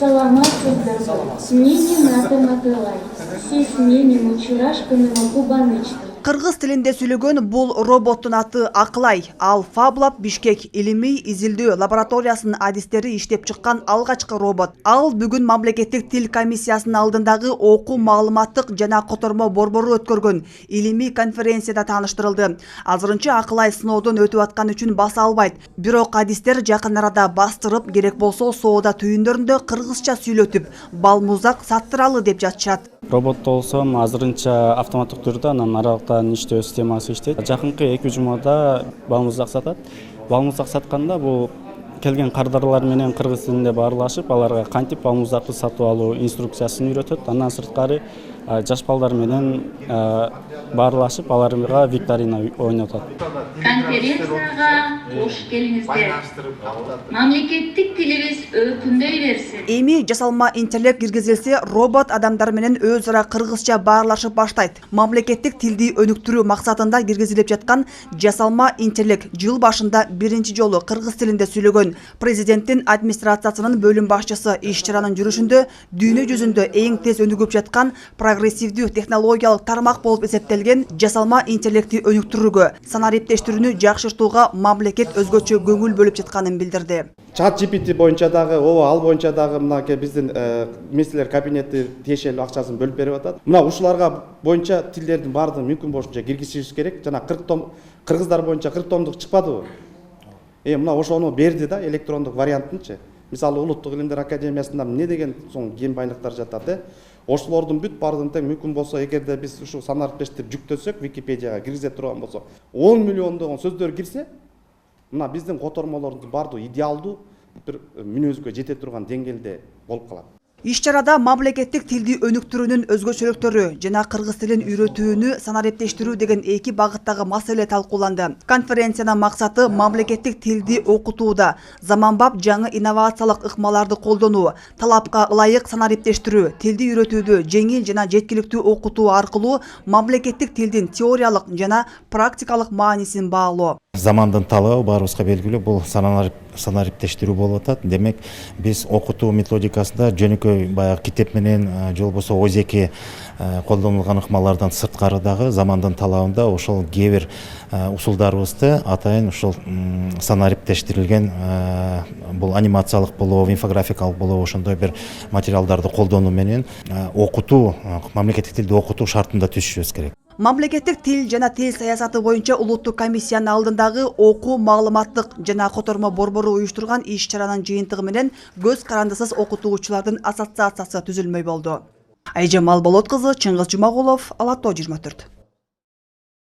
Саламатсыздар. Менин атым Атылай. Сиз менин учурашканыма кубанычтым. Кыргыз тилинде сүйлөгөн бул роботтун аты Акылай. Ал Фаблаб Бишкек илимий изилдөө лабораториясынын адистери иштеп чыккан алгачкы робот. Ал бүгүн мамлекеттик тил комиссиясынын алдындагы окуу маалыматтык жана котормо борбору өткөргөн илимий конференцияда тааныштырылды. Азырынча Акылай сыноодон өтүп аткан үчүн баса албайт. Бирок адистер жакын арада бастырып, керек болсо соода түйүндөрүндө кыргызча сүйлөтүп, балмузак саттыралы деп жатышат. Робот болсом азырынча автоматтык түрдө анан аралыктан иштөө системасы иштейт. Жакынкы 2 жумада балмузак сатат. Балмузак сатканда бул келген кардарлар менен кыргыз тилинде баарлашып, аларга кантип балмузакты сатып алуу инструкциясын үйрөтөт. Андан сырткары жаш балдар менен баарлашып, аларга викторина ойнотот. Конференцияга кош келиңиздер. Мамлекеттик тилибиз өркүндөй берсин. Эми жасалма интеллект киргизилсе, робот адамдар менен өз ара кыргызча баарлашып баштайт. Мамлекеттик тилди өнүктүрүү максатында киргизилип жаткан жасалма интеллект жыл башында биринчи жолу кыргыз тилинде сүйлөгөн президенттин администрациясынын бөлүм башчысы иш-чаранын жүрүшүндө дүйнө жүзүндө эң тез өнүгүп жаткан прогрессивдүү технологиялык тармак болуп эсептелген жасалма интеллекти өнүктүрүүгө, санариптештирүүнү жакшыртууга мамлекет өзгөчө көңүл бөлүп жатканын билдирди. Чат GPT боюнча дагы, ал боюнча дагы мынакей биздин министрлер кабинети тиешелүү акчасын бөлүп берип атат. Мына ушуларга боюнча тилдердин баардыгын мүмкүн болушунча киргизишибиз керек. Жана 40 том кыргыздар боюнча 40 томдук чыкпадыбы? Мына ошону берди да, электрондук вариантынчы. Мисалы Улуттук илимдер академиясында эмне деген соң кен байлыктар жатат, ошолордун бүт баардыгын тең мүмкүн болсо, эгерде биз ушу санариптештирип жүктөсөк, Википедияга киргизе турган болсо, 10 миллиондогон сөздөр кирсе, мына биздин котормолордун баардыгы идеалдуу бир мүнөзгө жете турган деңгээлде болуп калат. Иш-чарада мамлекеттик тилди өнүктүрүүнүн өзгөчөлүктөрү жана кыргыз тилин үйрөтүүнү санариптештирүү деген 2 багыттагы маселе талкууланды. Конференциянын максаты мамлекеттик тилди окутууда заманбап жаңы инновациялык ыкмаларды колдонуу, талапка ылайык санариптештирүү, тилди үйрөтүүдө жеңил жана жеткиликтүү окутуу аркылуу мамлекеттик тилдин теориялык жана практикалык маанисин баалоо. Замандын талабы баарыбызга белгилүү, бул санариптештирүү болуп атат. Демек, биз окутуу методикасында жөнөкөй баягы китеп менен же болбосо өзеки колдонулган ыкмалардан сырткары дагы замандын талабында ошол кээ бир усулдарыбызды атайын ушул санариптештирилген бул анимациялык болобу, инфографикалык болобу ошондой бир материалдарды колдонуу менен окутуу, мамлекеттик тилди окутуу шартында түзүшүбүз керек. Мамлекеттик тил жана тил саясаты боюнча улуттук комиссиянын алдындагы окуу маалыматтык жана котормо борбору уюштурган иш-чаранын жыйынтыгы менен көз карандысыз окутуучулардын ассоциациясы түзүлмөй болду. Айжамал Болот кызы, Чыңгыз Жумагулов, Ала Тоо 24.